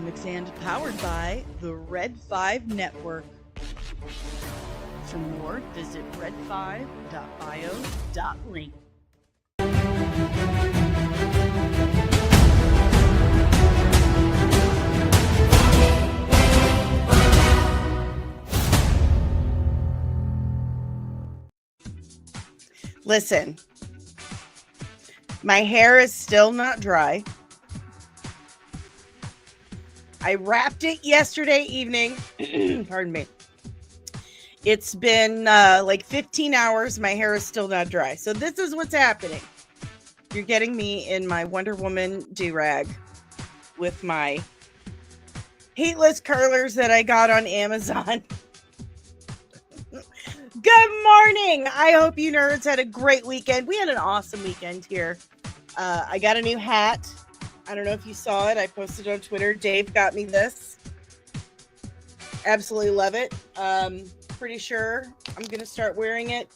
Comics and powered by the Red 5 Network. For more, visit red5.bio.link. Listen, my hair is still not dry. I wrapped it yesterday evening. Pardon me. It's been like 15 hours. My hair is still not dry. So this is what's happening. You're getting me in my Wonder Woman do-rag with my heatless curlers that I got on Amazon. Good morning. I hope you nerds had a great weekend. We had an awesome weekend here. I got a new hat. I don't know if you saw it. I posted on Twitter. Dave got me this. Absolutely love it. Pretty sure I'm going to start wearing it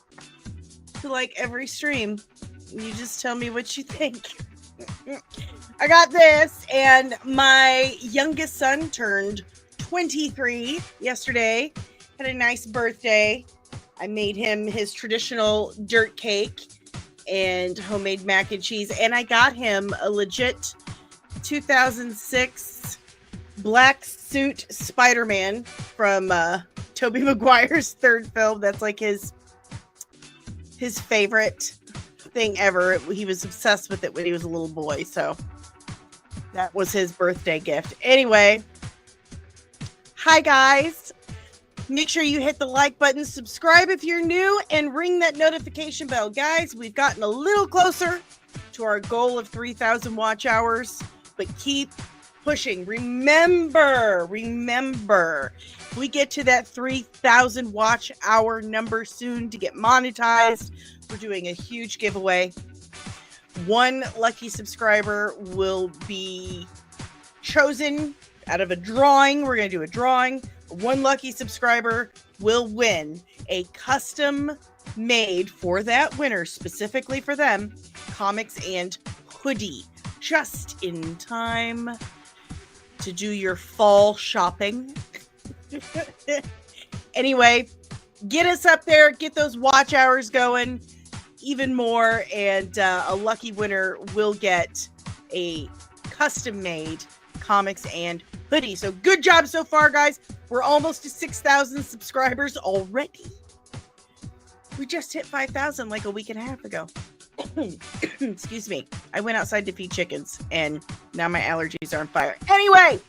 to like every stream. You just tell me what you think. I got this, and my youngest son turned 23 yesterday. Had a nice birthday. I made him his traditional dirt cake and homemade mac and cheese, and I got him a legit 2006 black suit Spider-Man from Tobey Maguire's third film. That's like his favorite thing ever. He was obsessed with it when he was a little boy, so that was his birthday gift. Anyway, hi guys. Make sure you hit the like button, subscribe if you're new, and ring that notification bell. Guys, we've gotten a little closer to our goal of 3,000 watch hours, but keep pushing. Remember, we get to that 3,000 watch hour number soon to get monetized. We're doing a huge giveaway. One lucky subscriber will be chosen out of a drawing. We're going to do a drawing. One lucky subscriber will win a custom made for that winner, specifically for them, comics and hoodie, just in time to do your fall shopping. Anyway, get us up there, get those watch hours going even more, and a lucky winner will get a custom made comics and hoodie. So good job so far, guys. We're almost to 6,000 subscribers already. We just hit 5,000 like a week and a half ago. Excuse me. I went outside to feed chickens, and now my allergies are on fire. Anyway,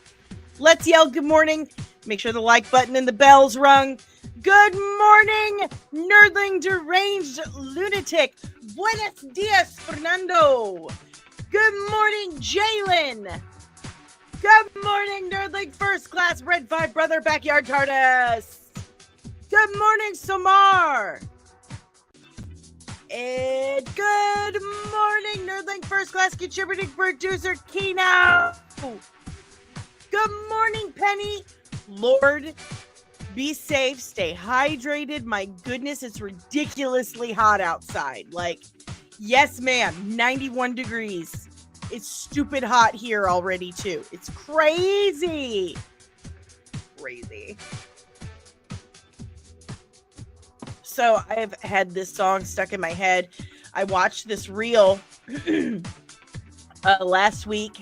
let's yell good morning. Make sure the like button and the bell's rung. Good morning, nerdling deranged lunatic. Buenos dias, Fernando. Good morning, Jalen. Good morning, nerdling first class Red 5 brother backyard TARDIS. Good morning, Samar. And good morning, nerdling first class contributing producer Kino. Good morning, Penny. Lord, be safe, stay hydrated. My goodness, it's ridiculously hot outside. Like, yes, ma'am, 91 degrees. It's stupid hot here already, too. It's crazy. Crazy. So I've had this song stuck in my head. I watched this reel last week,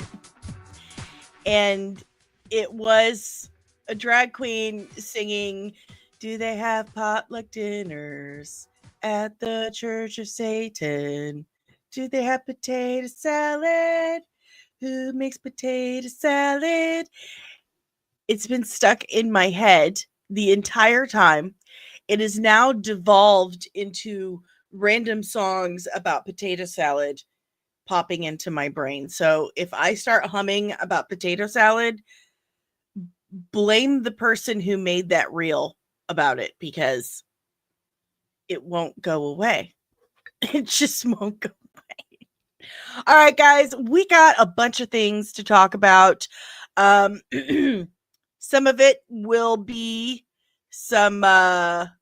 and it was a drag queen singing, "Do they have potluck dinners at the Church of Satan? Do they have potato salad? Who makes potato salad?" It's been stuck in my head the entire time. It is now devolved into random songs about potato salad popping into my brain. So if I start humming about potato salad, blame the person who made that reel about it, because it won't go away. It just won't go away. All right, guys, we got a bunch of things to talk about. Some of it will be some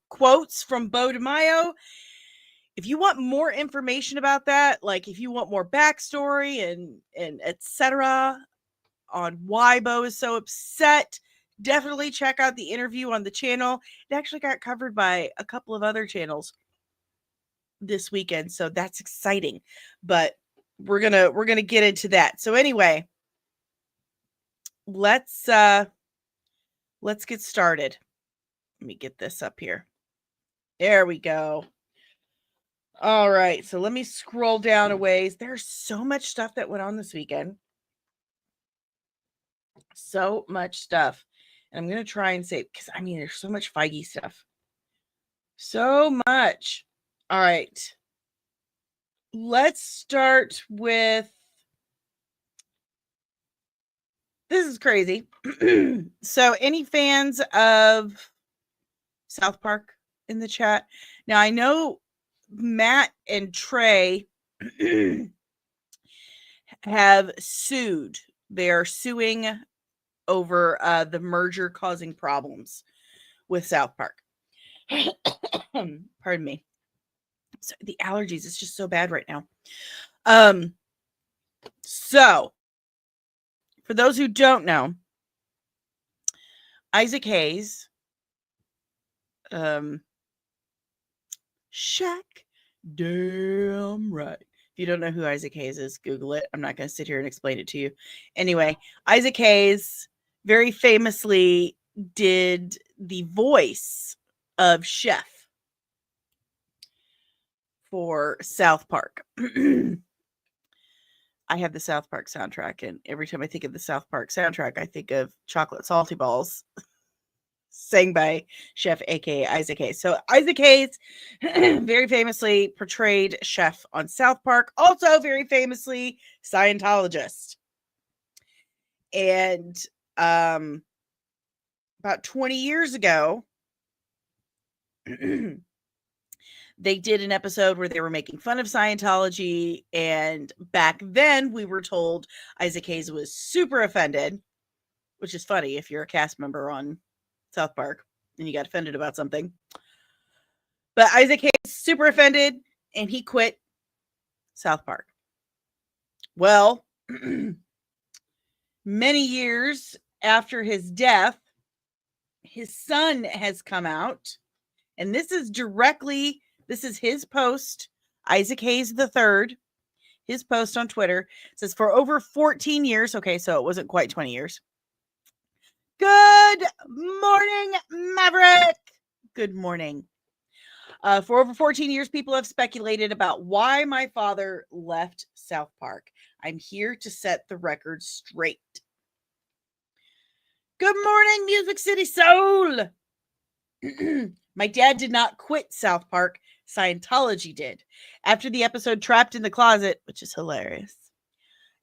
quotes from BEAU DEMAYO. If you want more information about that, like if you want more backstory and etc., on why BEAU is so upset. Definitely check out the interview on the channel. It actually got covered by a couple of other channels this weekend, so that's exciting. But we're gonna get into that. So anyway, let's get started. Let me get this up here. There we go. All right, so let me scroll down a ways. There's so much stuff that went on this weekend. So much stuff. And I'm going to try and say, because I mean, there's so much Feige stuff. So much. All right. Let's start with, this is crazy. So any fans of South Park in the chat? Now I know Matt and Trey have sued. They are suing over the merger causing problems with South Park. Pardon me. So the allergies, it's just so bad right now. So for those who don't know, Isaac Hayes, Shaq, damn right. If you don't know who Isaac Hayes is, Google it. I'm not going to sit here and explain it to you. Anyway, Isaac Hayes very famously did the voice of Chef for South Park. I have the South Park soundtrack, and every time I think of the South Park soundtrack, I think of Chocolate Salty Balls, sang by Chef, aka Isaac Hayes. So Isaac Hayes very famously portrayed Chef on South Park, also very famously Scientologist. And about 20 years ago, they did an episode where they were making fun of Scientology. And back then we were told Isaac Hayes was super offended, which is funny if you're a cast member on South Park and you got offended about something. But Isaac Hayes super offended and he quit South Park. Well, many years after his death, his son has come out, and this is his post, Isaac Hayes III, his post on Twitter. It says, for over 14 years, okay, so it wasn't quite 20 years. Good morning, Maverick. Good morning. For over 14 years, people have speculated about why my father left South Park. I'm here to set the record straight. Good morning, Music City Soul. My dad did not quit South Park. Scientology did. After the episode Trapped in the Closet, which is hilarious,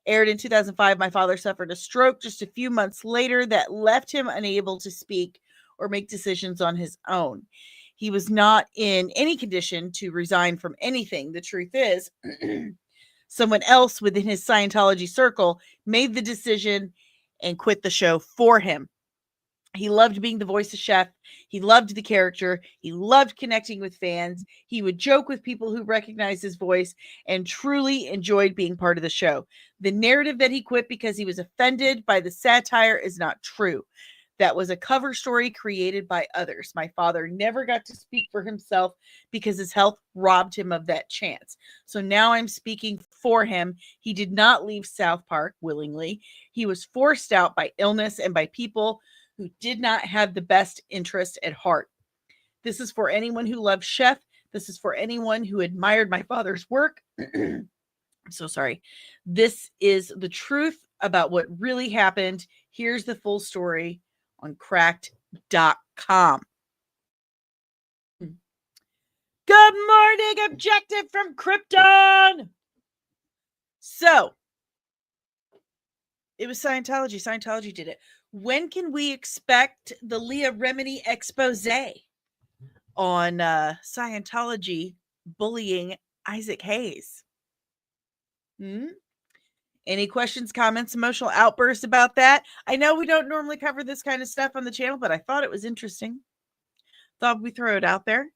aired in 2005, my father suffered a stroke just a few months later that left him unable to speak or make decisions on his own. He was not in any condition to resign from anything. The truth is, someone else within his Scientology circle made the decision and quit the show for him. He loved being the voice of Chef. He loved the character. He loved connecting with fans. He would joke with people who recognized his voice and truly enjoyed being part of the show. The narrative that he quit because he was offended by the satire is not true. That was a cover story created by others. My father never got to speak for himself because his health robbed him of that chance. So now I'm speaking for him. He did not leave South Park willingly. He was forced out by illness and by people who did not have the best interest at heart. This is for anyone who loved Chef. This is for anyone who admired my father's work. I'm so sorry. This is the truth about what really happened. Here's the full story on cracked.com. Good morning, Objective from Krypton. So, it was Scientology. Scientology did it. When can we expect the Leah Remini expose on Scientology bullying Isaac Hayes? Any questions, comments, emotional outbursts about that? I know we don't normally cover this kind of stuff on the channel, but I thought it was interesting. Thought we'd throw it out there.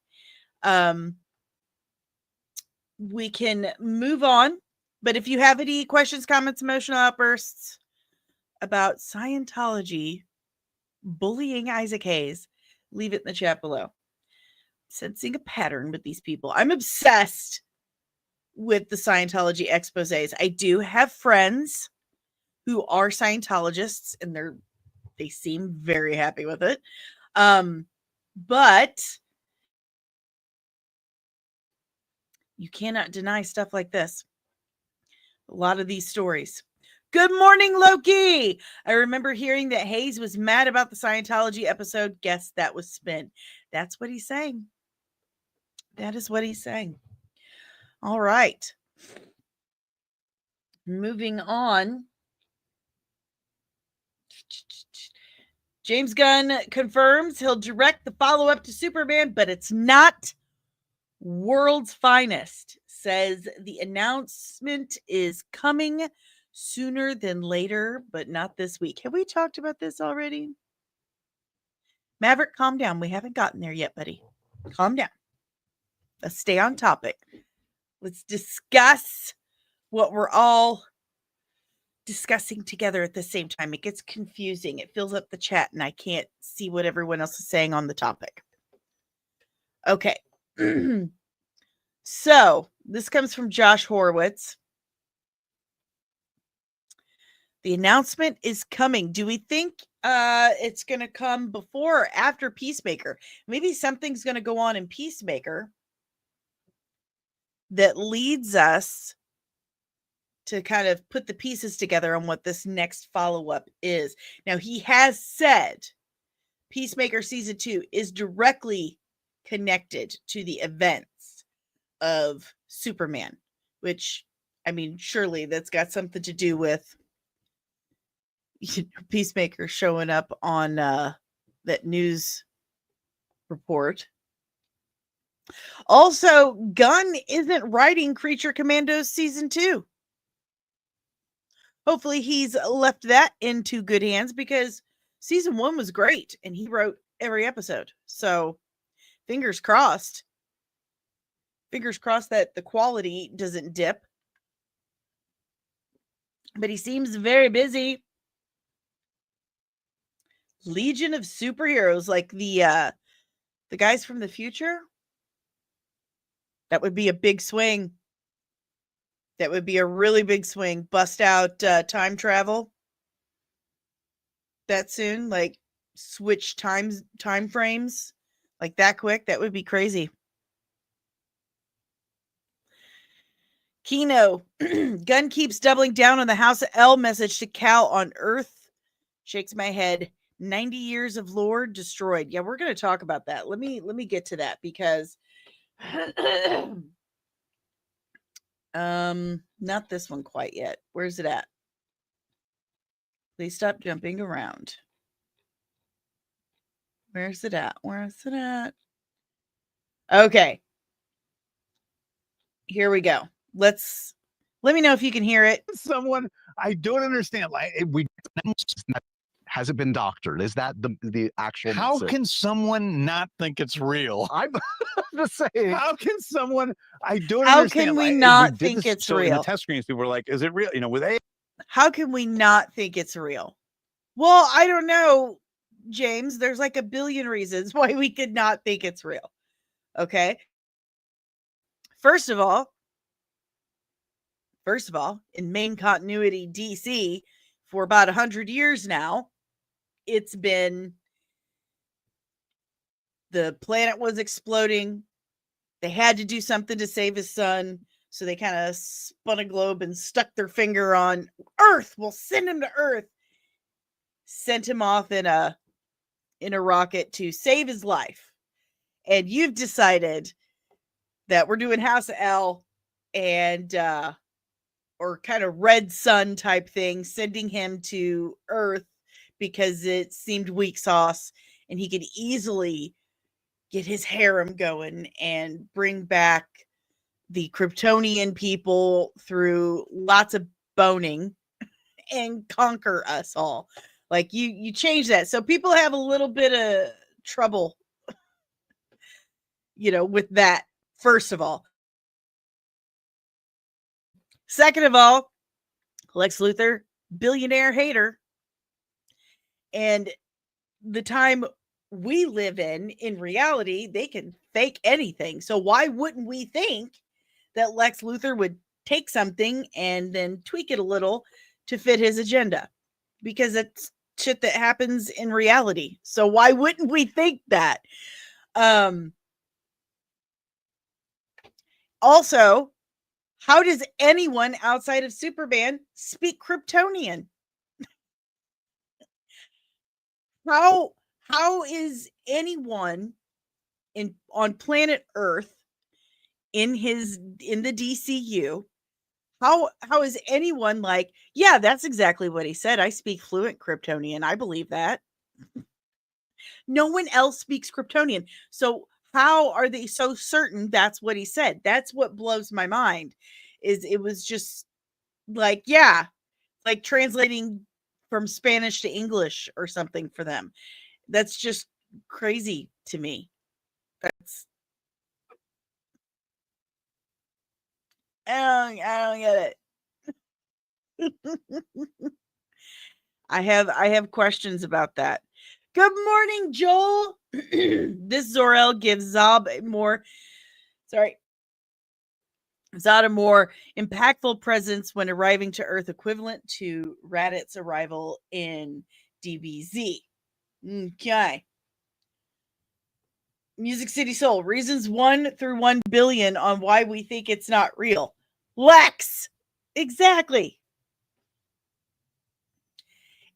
We can move on. But if you have any questions, comments, emotional outbursts, about Scientology bullying Isaac Hayes, leave it in the chat below. Sensing a pattern with these people. I'm obsessed with the Scientology exposés. I do have friends who are Scientologists, and they seem very happy with it. But you cannot deny stuff like this. A lot of these stories. Good morning, Loki. I remember hearing that Hayes was mad about the Scientology episode. Guess that was spin. That's what he's saying. That is what he's saying. All right. Moving on. James Gunn confirms he'll direct the follow-up to Superman, but it's not World's Finest. Says the announcement is coming sooner than later, but not this week. Have we talked about this already? Maverick, calm down. We haven't gotten there yet, buddy. Calm down. Let's stay on topic. Let's discuss what we're all discussing together at the same time. It gets confusing. It fills up the chat and I can't see what everyone else is saying on the topic. Okay. So this comes from Josh Horowitz. The announcement is coming. Do we think it's going to come before or after Peacemaker? Maybe something's going to go on in Peacemaker that leads us to kind of put the pieces together on what this next follow-up is. Now, he has said Peacemaker Season 2 is directly connected to the events of Superman, which, I mean, surely that's got something to do with Peacemaker showing up on that news report. Also, Gunn isn't writing Creature Commandos Season 2. Hopefully he's left that into good hands because Season 1 was great and he wrote every episode. So fingers crossed. Fingers crossed that the quality doesn't dip. But he seems very busy. Legion of Superheroes, like the guys from the future. That would be a big swing. That would be a really big swing. Bust out time travel that soon, like switch time frames like that quick. That would be crazy. Kino, Gunn keeps doubling down on the House of L message to Cal on Earth. Shakes my head. 90 years of lore destroyed. Yeah, we're going to talk about that. Let me get to that because not this one quite yet. Where's it at? Please stop jumping around. Where's it at? Where's it at? Okay. Here we go. Let me know if you can hear it. Someone I don't understand. Like we has it been doctored? Is that the actual? How message? can someone not think it's real? I'm just saying. How can someone? I don't How understand. can we like, not did think this- it's so in real? the test screens, people were like, "Is it real?" You know, with A. How can we not think it's real? Well, I don't know, James. There's like a billion reasons why we could not think it's real. Okay. First of all, in main continuity DC for about 100 years now, it's been the planet was exploding. They had to do something to save his son. So they kind of spun a globe and stuck their finger on Earth. We'll send him to Earth. Sent him off in a rocket to save his life. And you've decided that we're doing House of L and or kind of Red Sun type thing, sending him to Earth because it seemed weak sauce and he could easily get his harem going and bring back the Kryptonian people through lots of boning and conquer us all. Like you change that. So people have a little bit of trouble, with that, first of all. Second of all, Lex Luthor, billionaire hater. And the time we live in reality, they can fake anything. So why wouldn't we think that Lex Luthor would take something and then tweak it a little to fit his agenda? Because it's shit that happens in reality. So why wouldn't we think that? Also, how does anyone outside of Superman speak Kryptonian? How is anyone on planet Earth in the DCU? How is anyone like, yeah, that's exactly what he said. I speak fluent Kryptonian. I believe that. No one else speaks Kryptonian. So how are they so certain that's what he said? That's what blows my mind. Is it was just like, yeah, like translating from Spanish to English or something for them. That's just crazy to me. That's I don't get it. I have questions about that. Good morning, Joel. This Zor-El gives Zod a more impactful presence when arriving to Earth, equivalent to Raditz' arrival in DBZ. Okay. Music City Soul, reasons 1 through 1 billion on why we think it's not real. Lex! Exactly.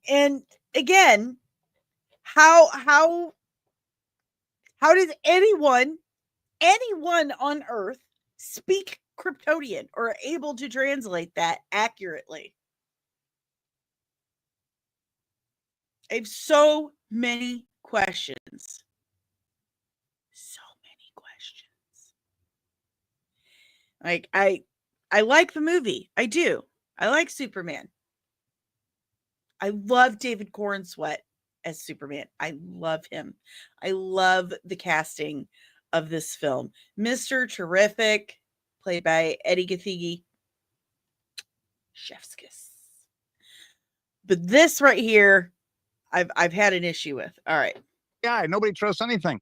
And again, how does anyone on Earth speak Kryptonian or are able to translate that accurately? I have so many questions. So many questions. Like I like the movie. I do. I like Superman. I love David Cornsweet as Superman. I love him. I love the casting of this film. Mr. Terrific, played by Eddie Gathegi. Chef's kiss. But this right here, I've had an issue with. All right. Yeah, nobody trusts anything.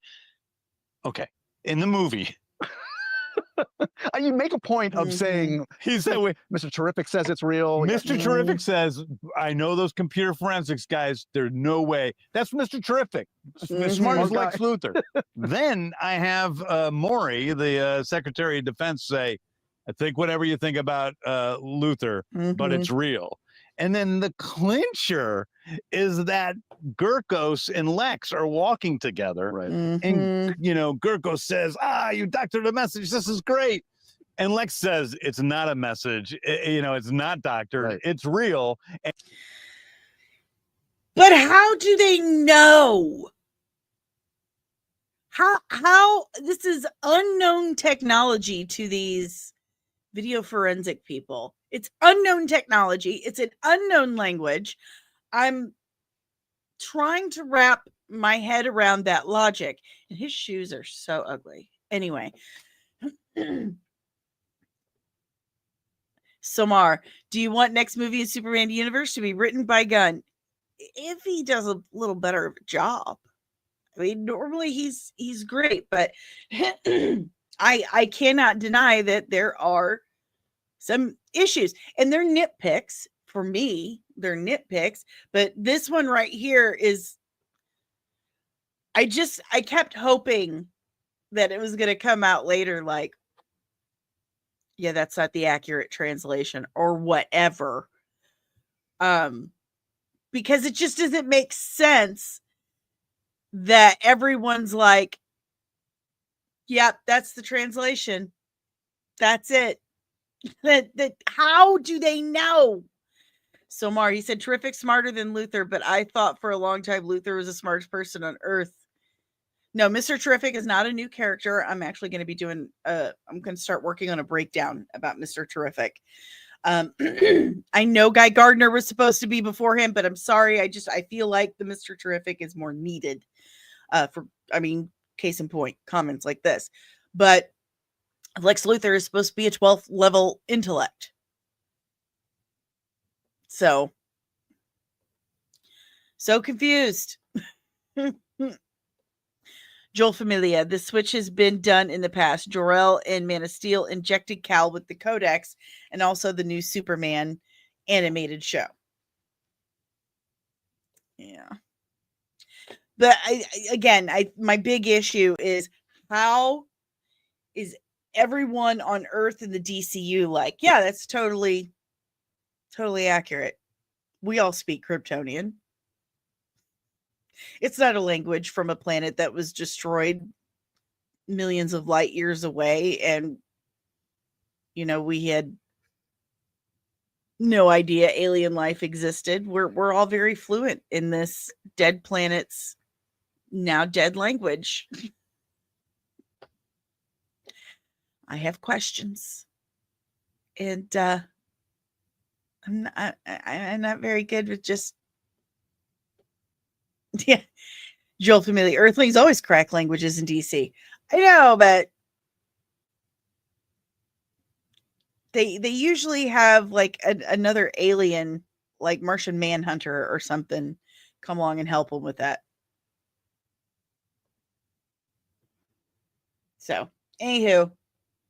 Okay. In the movie, You make a point of saying, he said, Mr. Terrific says it's real. Mr. Terrific says, I know those computer forensics guys. There's no way. That's Mr. Terrific. Smart as Lex Luthor. Then I have Maury, the Secretary of Defense, say, I think whatever you think about Luthor, but it's real. And then the clincher is that Gurkos and Lex are walking together. Right. And, Gurkos says, you doctored a message. This is great. And Lex says, it's not a message. It's not doctored. Right. It's real. But how do they know? How this is unknown technology to these video forensic people. It's unknown technology. It's an unknown language. I'm trying to wrap my head around that logic. And his shoes are so ugly. Anyway. Somar, do you want next movie in Superman universe to be written by Gunn? If he does a little better of a job. I mean, normally he's great, but I cannot deny that there are some issues, and they're nitpicks for me. They're nitpicks, but this one right here is, I kept hoping that it was going to come out later, like, yeah, that's not the accurate translation or whatever. Because it just doesn't make sense that everyone's like, yep, that's the translation. That's it. That how do they know? Somar, he said, Terrific, smarter than Luthor, but I thought for a long time Luthor was the smartest person on Earth. No, Mr. Terrific is not a new character. I'm actually going to be doing I'm going to start working on a breakdown about Mr. Terrific. I know Guy Gardner was supposed to be before him, but I'm sorry. I feel like the Mr. Terrific is more needed case in point, comments like this. But Lex Luthor is supposed to be a 12th level intellect. So confused. Joel Familia, the switch has been done in the past. Jor-El in Man of Steel injected Cal with the Codex, and also the new Superman animated show. Yeah. But my big issue is, how is everyone on Earth in the DCU like, yeah, that's totally accurate. We all speak Kryptonian. It's not a language from a planet that was destroyed millions of light years away, and we had no idea alien life existed. We're all very fluent in this dead planet's now dead language. I have questions, and I'm not very good with just yeah. Joel Familia, Earthlings always crack languages in DC. I know, but they usually have like another alien, like Martian Manhunter or something, come along and help them with that. So, anywho,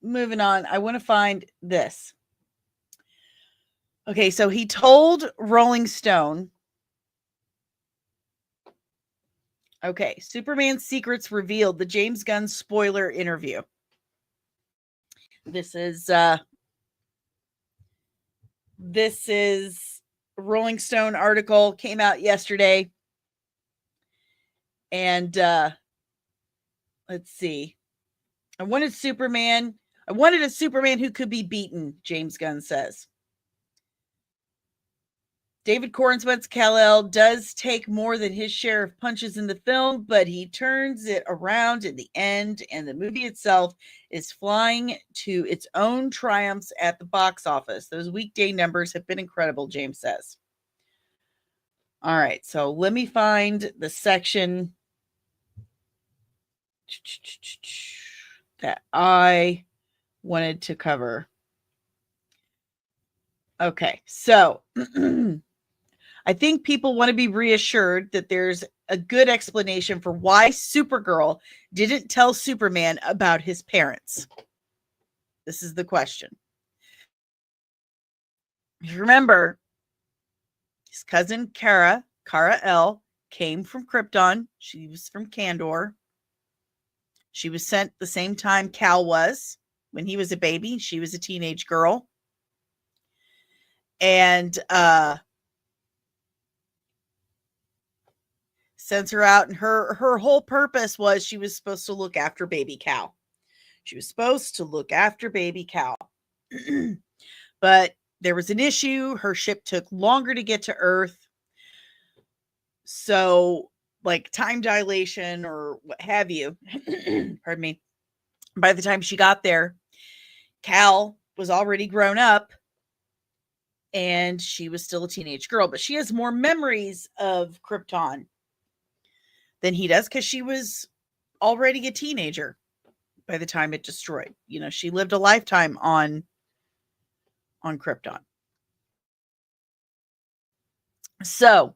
moving on. I want to find this. Okay, so he told Rolling Stone. Okay, Superman's secrets revealed, the James Gunn spoiler interview. This is Rolling Stone article, came out yesterday. And let's see. I wanted a Superman who could be beaten, James Gunn says. David Cornswet's Kal-El does take more than his share of punches in the film, but he turns it around in the end, and the movie itself is flying to its own triumphs at the box office. Those weekday numbers have been incredible, James says. All right, so let me find the section that I wanted to cover. Okay, so I think people want to be reassured that there's a good explanation for why Supergirl didn't tell Superman about his parents. This is the question. If you remember, his cousin Kara-El, came from Krypton. She was from Kandor. She was sent the same time Cal was. When he was a baby, she was a teenage girl. And sends her out, and her whole purpose was she was supposed to look after baby Cal. She was supposed to look after baby Cal. But there was an issue. Her ship took longer to get to Earth. So, like time dilation or what have you, pardon me, by the time she got there, Cal was already grown up and she was still a teenage girl. But she has more memories of Krypton than he does, because she was already a teenager by the time it destroyed. She lived a lifetime on Krypton. So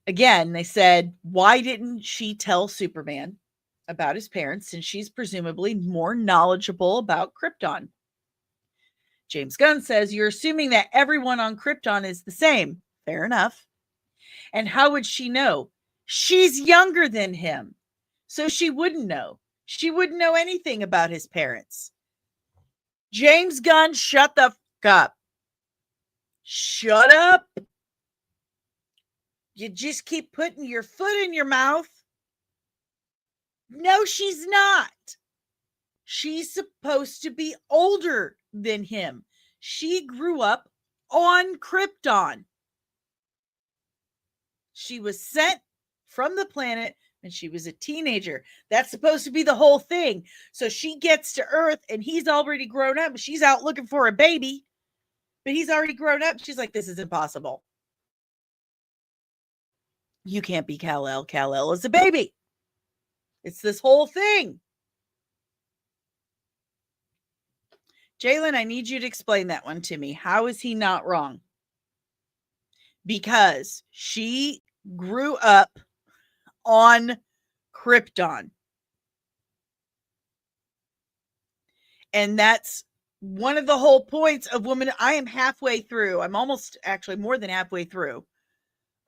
again, they said, why didn't she tell Superman about his parents, since she's presumably more knowledgeable about Krypton? James Gunn says, you're assuming that everyone on Krypton is the same. Fair enough. And how would she know? She's younger than him. So she wouldn't know. She wouldn't know anything about his parents. James Gunn, shut the fuck up. Shut up. You just keep putting your foot in your mouth. No, she's not. She's supposed to be older than him. She grew up on Krypton. She was sent from the planet when she was a teenager. That's supposed to be the whole thing. So she gets to Earth and he's already grown up. She's out looking for a baby, but he's already grown up. She's like, this is impossible. You can't be Kal-El. Kal-El is a baby. It's this whole thing. Jalen, I need you to explain that one to me. How is he not wrong? because she grew up on Krypton. And that's one of the whole points of Woman. I am halfway through. I'm almost actually more than halfway through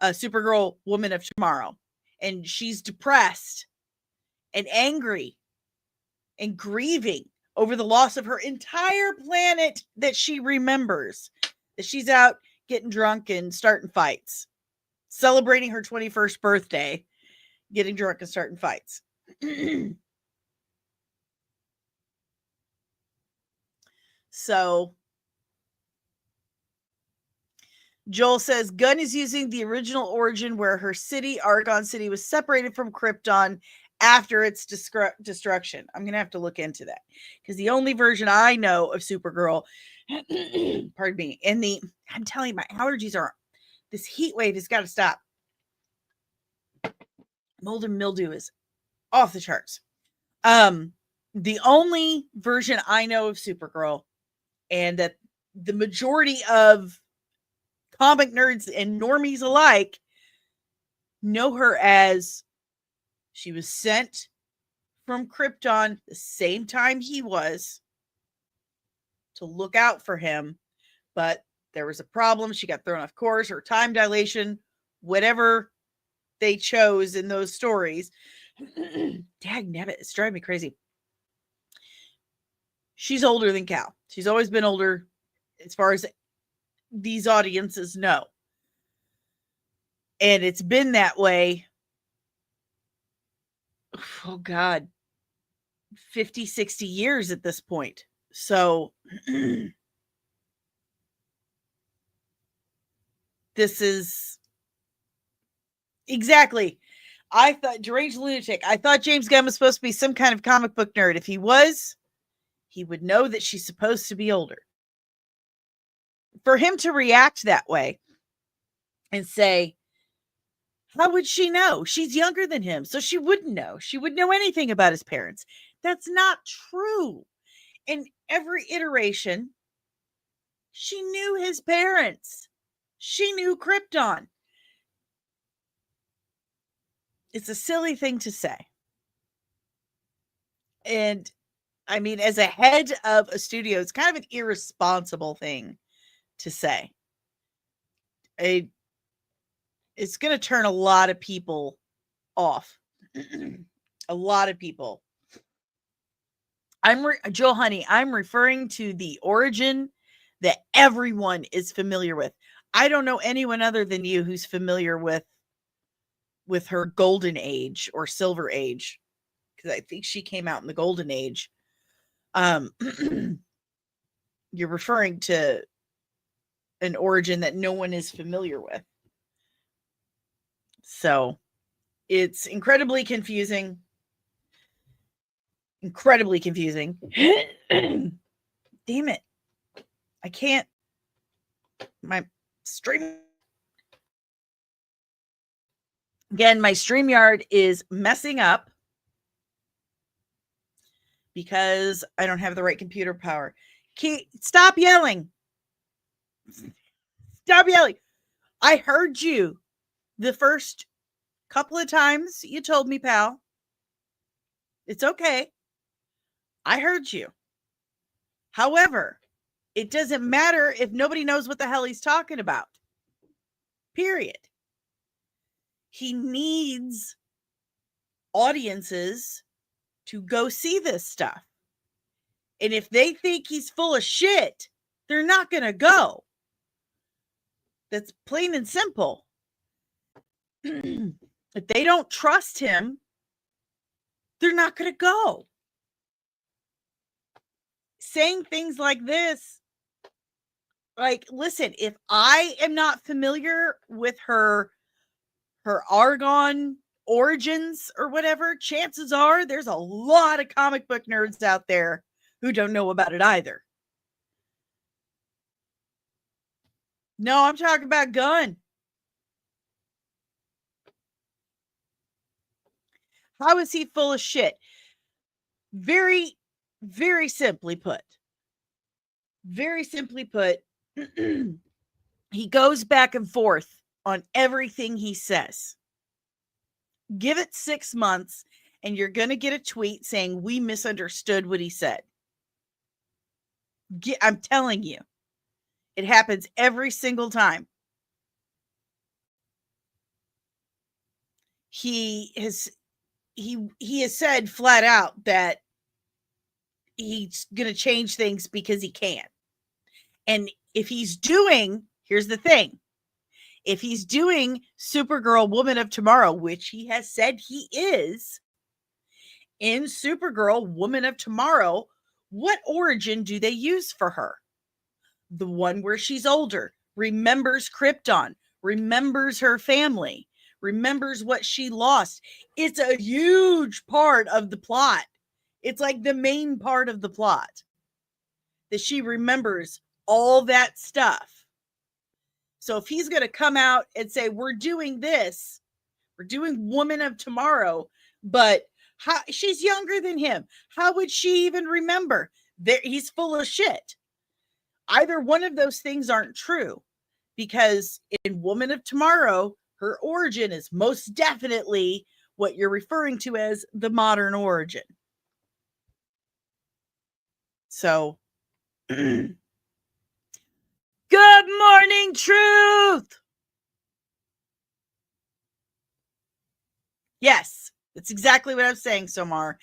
Supergirl Woman of Tomorrow. And she's depressed and angry and grieving over the loss of her entire planet that she remembers. That she's out getting drunk and starting fights, celebrating her 21st birthday, getting drunk and starting fights. So Joel says Gunn is using the original origin where her city, Argon City, was separated from Krypton after its destruction. I'm going to have to look into that because the only version I know of Supergirl, pardon me, I'm telling you, my allergies are, this heat wave has got to stop. Mold and mildew is off the charts. The only version I know of Supergirl, and that the majority of comic nerds and normies alike know her as, she was sent from Krypton the same time he was to look out for him, but there was a problem. She got thrown off course, or time dilation, whatever they chose in those stories. Dagnabbit, it's driving me crazy. She's older than Cal. She's always been older as far as these audiences know. And it's been that way, oh God, 50, 60 years at this point. So this is exactly. I thought, deranged lunatic, I thought James Gunn was supposed to be some kind of comic book nerd. If he was, he would know that she's supposed to be older. For him to react that way and say, how would she know? She's younger than him, so she wouldn't know. She wouldn't know anything about his parents. That's not true. In every iteration, she knew his parents. She knew Krypton. It's a silly thing to say. And I mean, as a head of a studio, it's kind of an irresponsible thing to say. It's going to turn a lot of people off. A lot of people. Joel Honey, I'm referring to the origin that everyone is familiar with. I don't know anyone other than you who's familiar with her golden age or silver age, because I think she came out in the golden age. You're referring to an origin that no one is familiar with. So it's incredibly confusing. Incredibly confusing. Damn it. I can't. My stream. Again, my StreamYard is messing up because I don't have the right computer power. Stop yelling. Stop yelling. I heard you the first couple of times you told me, pal. It's okay. I heard you. However, it doesn't matter if nobody knows what the hell he's talking about. Period. He needs audiences to go see this stuff. And if they think he's full of shit, they're not going to go. That's plain and simple. If they don't trust him, they're not going to go. Saying things like this, like, listen, if I am not familiar with her Argon origins or whatever, chances are there's a lot of comic book nerds out there who don't know about it either. No, I'm talking about Gunn. How is he full of shit? Very, very simply put. Very simply put, he goes back and forth on everything he says. Give it 6 months and you're going to get a tweet saying we misunderstood what he said. I'm telling you, it happens every single time. He has said flat out that he's going to change things because he can. And if he's doing, here's the thing. If he's doing Supergirl Woman of Tomorrow, which he has said he is, in Supergirl Woman of Tomorrow, what origin do they use for her? The one where she's older, remembers Krypton, remembers her family, remembers what she lost. It's a huge part of the plot. It's like the main part of the plot, that she remembers all that stuff. So if he's going to come out and say, we're doing this, we're doing Woman of Tomorrow, but she's younger than him. How would she even remember? He's full of shit. Either one of those things aren't true, because in Woman of Tomorrow, her origin is most definitely what you're referring to as the modern origin. So, good morning, truth. Yes, that's exactly what I'm saying, Somar.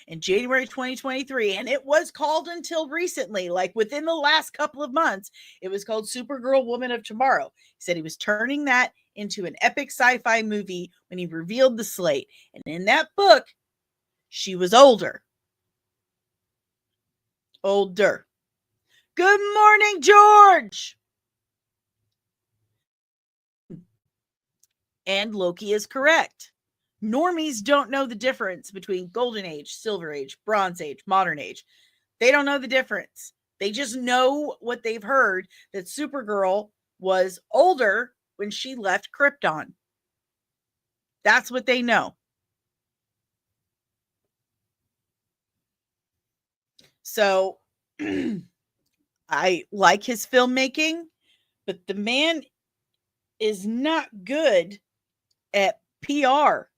In January 2023, and it was called until recently, like within the last couple of months, it was called Supergirl Woman of Tomorrow. He said he was turning that into an epic sci-fi movie when he revealed the slate. And in that book, she was older. Older. Good morning, George. And Loki is correct. Normies don't know the difference between Golden Age, Silver Age, Bronze Age, Modern Age. They don't know the difference. They just know what they've heard, that Supergirl was older when she left Krypton. That's what they know. So I like his filmmaking, but the man is not good at PR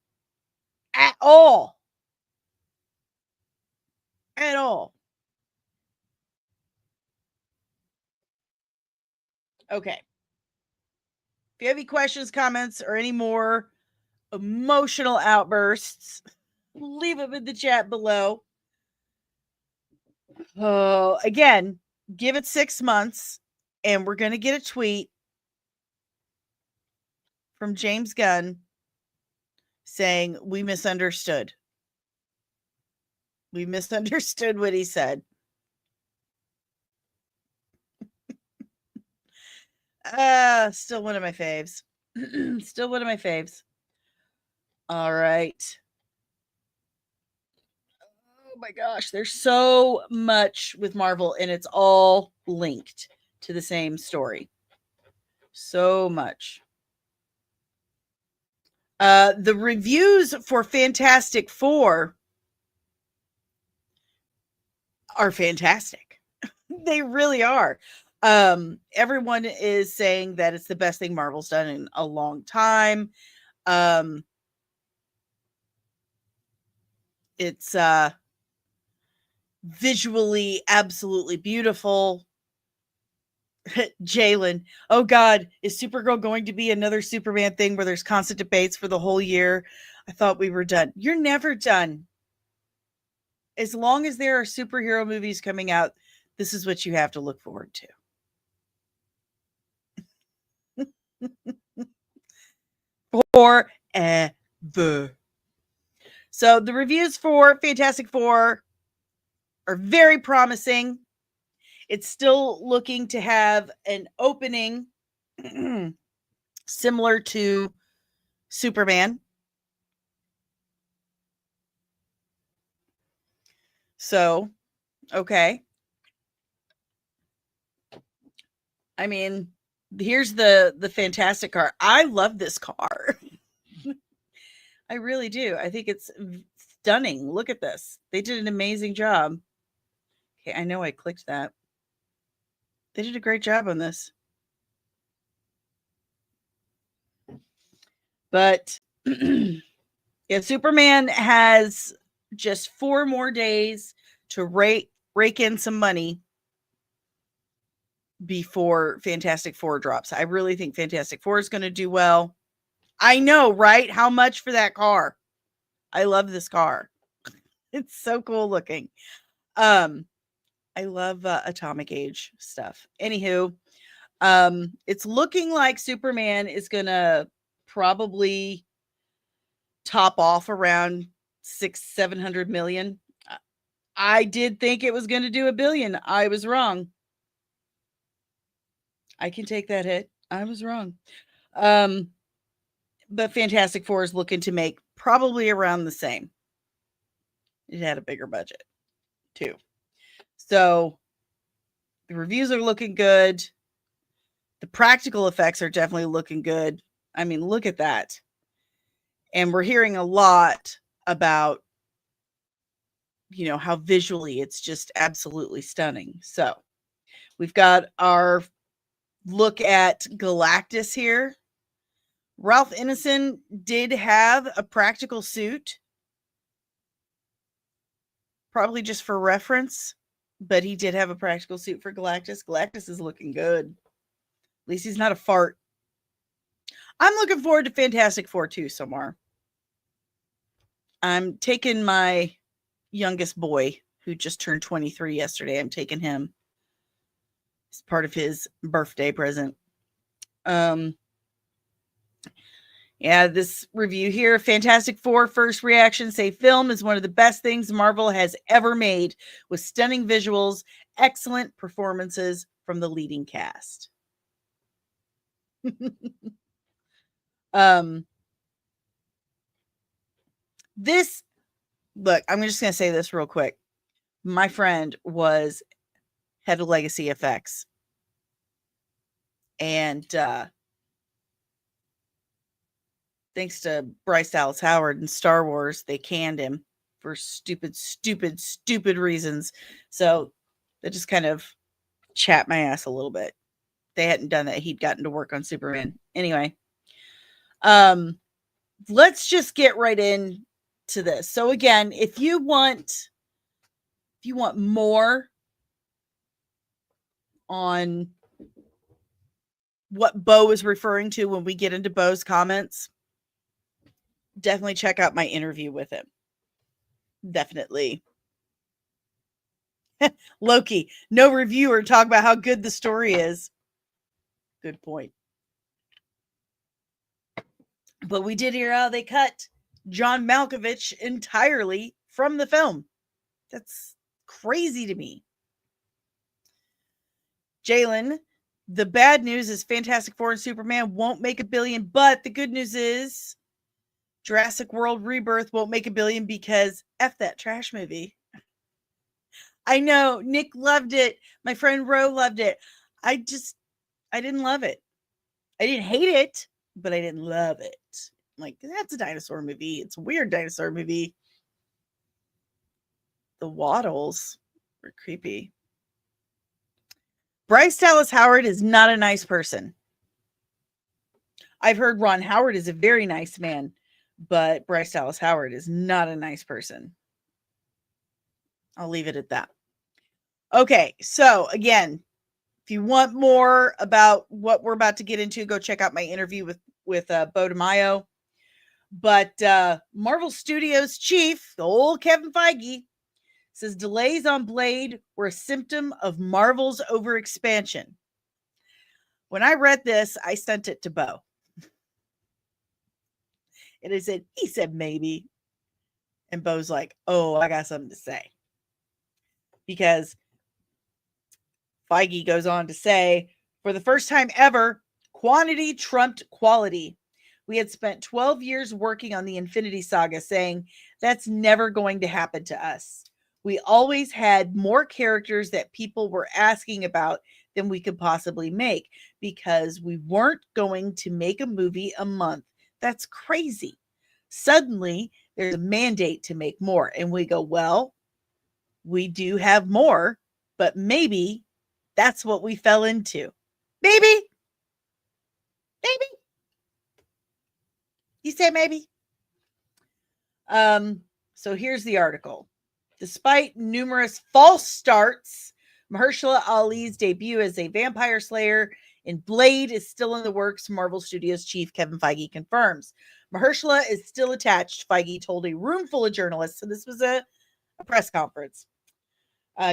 at all. At all. Okay. If you have any questions, comments, or any more emotional outbursts, leave them in the chat below. Oh, again, give it 6 months, and we're going to get a tweet from James Gunn saying we misunderstood. We misunderstood what he said. Still one of my faves. Still one of my faves. All right. Oh my gosh, there's so much with Marvel, and it's all linked to the same story. So much. The reviews for Fantastic Four are fantastic. They really are. Everyone is saying that it's the best thing Marvel's done in a long time. It's visually absolutely beautiful. Jalen, oh God, is Supergirl going to be another Superman thing where there's constant debates for the whole year? I thought we were done. You're never done. As long as there are superhero movies coming out, this is what you have to look forward to. Forever. So the reviews for Fantastic Four are very promising. It's still looking to have an opening similar to Superman. So, okay. I mean, here's the fantastic car. I love this car. I really do. I think it's stunning. Look at this. They did an amazing job. Okay, I know I clicked that. They did a great job on this. But yeah, Superman has just 4 more days to rake in some money before Fantastic Four drops. I really think Fantastic Four is going to do well. I know, right? How much for that car? I love this car. It's so cool looking. I love Atomic Age stuff. Anywho, it's looking like Superman is going to probably top off around 600-700 million. I did think it was going to do $1 billion. I was wrong. I can take that hit. I was wrong. But Fantastic Four is looking to make probably around the same. It had a bigger budget too. So the reviews are looking good. The practical effects are definitely looking good. I mean, look at that. And we're hearing a lot about, how visually it's just absolutely stunning. So we've got our look at Galactus here. Ralph Ineson did have a practical suit, probably just for reference, but he did have a practical suit for Galactus. Galactus is looking good. At least he's not a fart. I'm looking forward to Fantastic Four too, Somar. I'm taking my youngest boy, who just turned 23 yesterday. I'm taking him as part of his birthday present. Yeah, this review here, Fantastic Four first reaction say film is one of the best things Marvel has ever made, with stunning visuals, excellent performances from the leading cast. This, look, I'm just going to say this real quick. My friend was head of Legacy Effects. And thanks to Bryce Dallas Howard and Star Wars, they canned him for stupid reasons. So that just kind of chapped my ass a little bit. They hadn't done that. He'd gotten to work on Superman. Anyway, let's just get right into this. So again, if you want more on what Bo is referring to when we get into Bo's comments, definitely check out my interview with him. Definitely. Loki, no reviewer talk about how good the story is. Good point. But we did hear how they cut John Malkovich entirely from the film. That's crazy to me. Jalen, the bad news is Fantastic Four and Superman won't make $1 billion, but the good news is Jurassic World Rebirth won't make $1 billion because F that trash movie. I know Nick loved it. My friend Ro loved it. I didn't love it. I didn't hate it, but I didn't love it. Like, that's a dinosaur movie. It's a weird dinosaur movie. The waddles were creepy. Bryce Dallas Howard is not a nice person. I've heard Ron Howard is a very nice man, but Bryce Dallas Howard is not a nice person. I'll leave it at that. Okay, so again, if you want more about what we're about to get into, go check out my interview with BEAU DEMAYO. But Marvel Studios chief, the old Kevin Feige, says delays on Blade were a symptom of Marvel's overexpansion. When I read this, I sent it to Bo. And he said maybe. And Bo's like, oh, I got something to say. Because Feige goes on to say, for the first time ever, quantity trumped quality. We had spent 12 years working on the Infinity Saga, saying that's never going to happen to us. We always had more characters that people were asking about than we could possibly make because we weren't going to make a movie a month. That's crazy. Suddenly, there's a mandate to make more. And we go, well, we do have more, but maybe that's what we fell into. Maybe. You say maybe? So here's the article. Despite numerous false starts, Mahershala Ali's debut as a vampire slayer in Blade is still in the works, Marvel Studios chief Kevin Feige confirms. Mahershala is still attached, Feige told a room full of journalists. So this was a press conference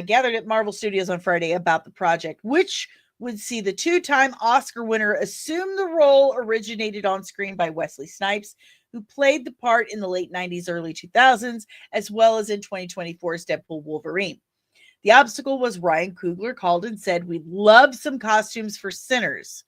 gathered at Marvel Studios on Friday about the project, which would see the two-time Oscar winner assume the role originated on screen by Wesley Snipes, who played the part in the late 90s, early 2000s, as well as in 2024's Deadpool Wolverine. The obstacle was Ryan Coogler called and said, "We'd love some costumes for Sinners,"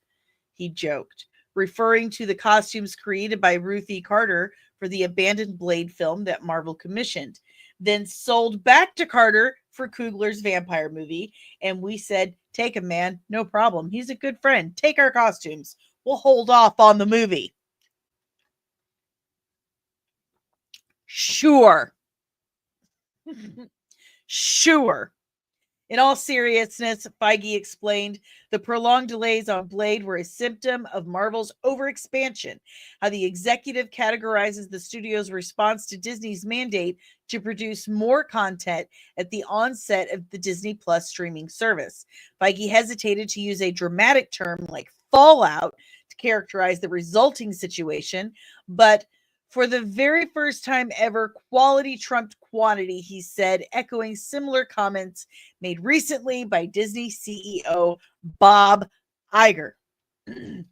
he joked, referring to the costumes created by Ruth E. Carter for the abandoned Blade film that Marvel commissioned, then sold back to Carter for Coogler's vampire movie. And we said, "Take him, man. No problem. He's a good friend. Take our costumes. We'll hold off on the movie." Sure. Sure. In all seriousness, Feige explained the prolonged delays on Blade were a symptom of Marvel's overexpansion, how the executive categorizes the studio's response to Disney's mandate to produce more content at the onset of the Disney Plus streaming service. Feige hesitated to use a dramatic term like fallout to characterize the resulting situation, but for the very first time ever, quality trumped quantity, he said, echoing similar comments made recently by Disney CEO Bob Iger. And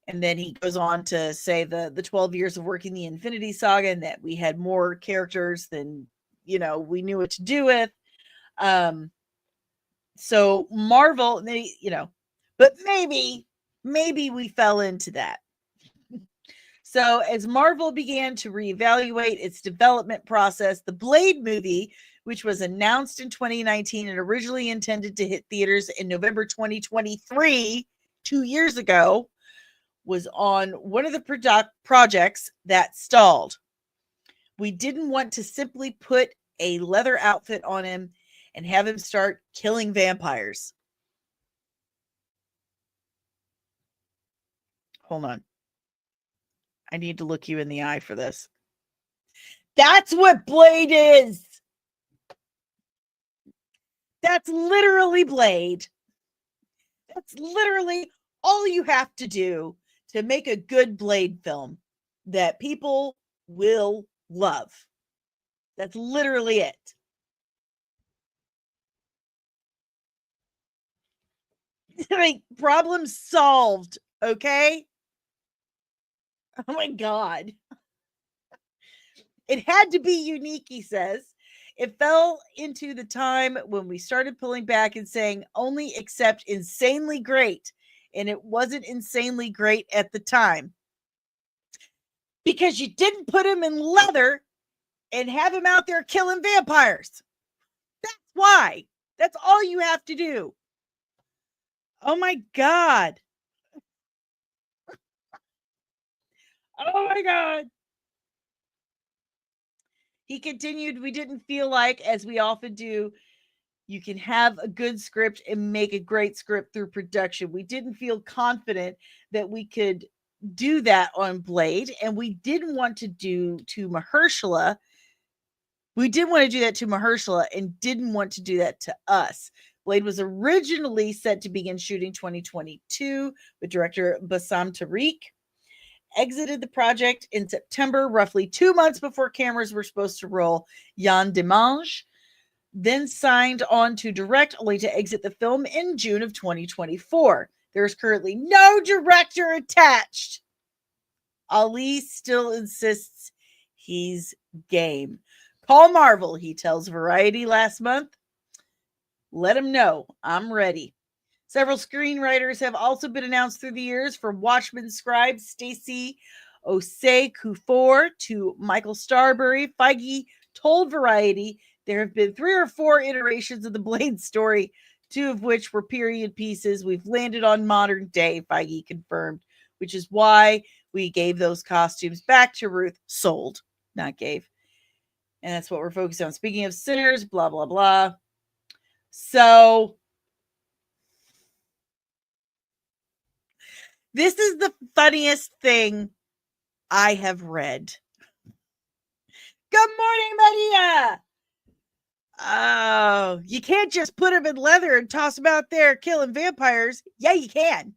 then he goes on to say the 12 years of working the Infinity Saga and that we had more characters than, we knew what to do with. So Marvel, but maybe we fell into that. So as Marvel began to reevaluate its development process, the Blade movie, which was announced in 2019 and originally intended to hit theaters in November 2023, 2 years ago, was on one of the projects that stalled. We didn't want to simply put a leather outfit on him and have him start killing vampires. Hold on. I need to look you in the eye for this. That's what Blade is. That's literally Blade. That's literally all you have to do to make a good Blade film that people will love. That's literally it. Like, problem solved, okay? Oh my God. It had to be unique, he says. It fell into the time when we started pulling back and saying only accept insanely great. And it wasn't insanely great at the time. Because you didn't put him in leather and have him out there killing vampires. That's why. That's all you have to do. Oh my God. Oh my God. He continued, we didn't feel like, as we often do, you can have a good script and make a great script through production. We didn't feel confident that we could do that on Blade, and we didn't want to do to Mahershala. We didn't want to do that to Mahershala and didn't want to do that to us. Blade was originally set to begin shooting 2022 with director Bassam Tariq. Exited the project in September, roughly 2 months before cameras were supposed to roll. Yann Demange then signed on to direct, only to exit the film in June of 2024. There is currently no director attached. Ali still insists he's game. Call Marvel, he tells Variety last month. Let him know I'm ready. Several screenwriters have also been announced through the years, from Watchmen scribe Stacey Osei-Kuffour to Michael Starbury. Feige told Variety there have been 3 or 4 iterations of the Blade story, 2 of which were period pieces. We've landed on modern day, Feige confirmed, which is why we gave those costumes back to Ruth. Sold, not gave. And that's what we're focused on. Speaking of Sinners, blah, blah, blah. So this is the funniest thing I have read. Good morning, Maria. Oh, you can't just put him in leather and toss him out there killing vampires. Yeah, you can.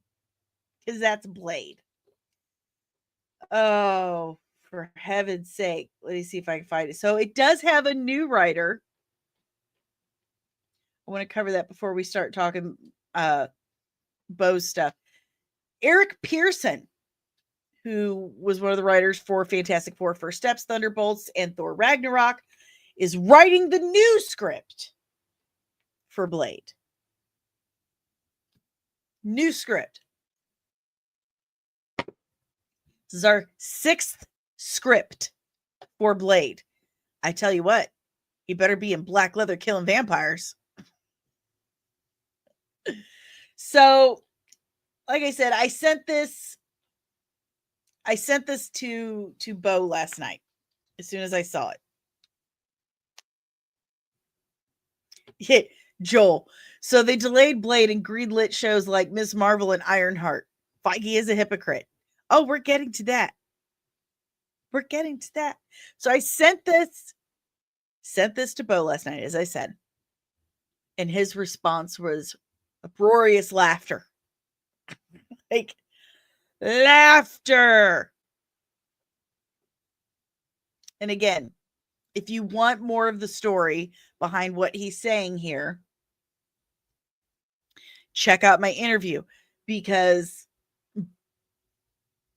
Because that's Blade. Oh, for heaven's sake. Let me see if I can find it. So it does have a new writer. I want to cover that before we start talking Beau's stuff. Eric Pearson, who was one of the writers for Fantastic Four First Steps, Thunderbolts, and Thor Ragnarok, is writing the new script for Blade. New script. This is our 6th script for Blade. I tell you what, he better be in black leather killing vampires. So, like I said, I sent this to Beau last night as soon as I saw it. Yeah, Joel. So they delayed Blade and greenlit shows like Ms. Marvel and Ironheart. Feige is a hypocrite. Oh, we're getting to that. We're getting to that. So I sent this to Beau last night, as I said. And his response was uproarious laughter. Like, laughter. And again, if you want more of the story behind what he's saying here, check out my interview, because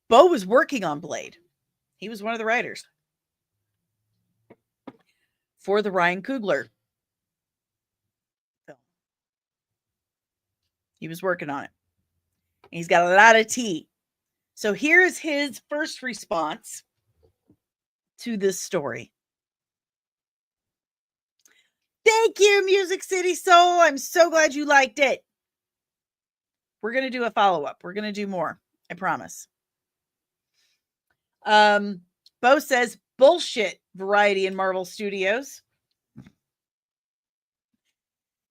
Beau was working on Blade. He was one of the writers for the Ryan Coogler film. He was working on it. And he's got a lot of tea. So here is his first response to this story. Thank you, Music City Soul. I'm so glad you liked it. We're going to do a follow-up. We're going to do more. I promise. Beau says, bullshit, Variety and Marvel Studios.